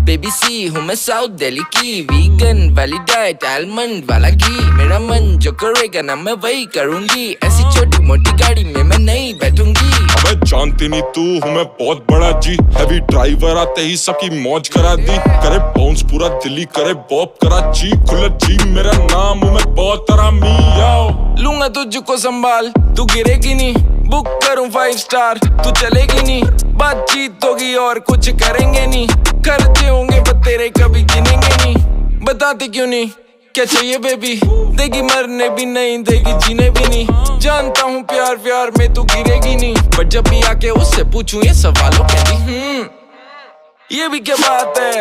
Baby सी हूँ मैं south Delhi की, वीगन वाली डाइट आलमंड वाला घी, मेरा मन जो करेगा ना मैं वही करूँगी, ऐसी छोटी मोटी गाड़ी में मैं नहीं बैठूंगी। अबे जानती नहीं तू हूँ मैं बहुत बड़ा जी, हैवी ड्राइवर आते ही सबकी मौज करा दी, करे बाउंस पूरा दिल्ली करे बॉब कराची, खुला जी मेरा नाम हूँ मैं बहुत आरामी। लूंगा तुझको संभाल तू गिरेगी नहीं, बुक करूं 5 स्टार तू चलेगी नहीं, बातचीत होगी और कुछ करेंगे नहीं, खर्चे होंगे पर तेरे कभी गिनेंगे नहीं, बताते क्यों नहीं क्या चाहिए बेबी, देगी मरने भी नहीं देगी जीने भी नहीं, जानता हूँ प्यार प्यार में तू गिरेगी नहीं, बट जब भी आके उससे पूछूं ये सवालों कहती ये भी क्या बात है।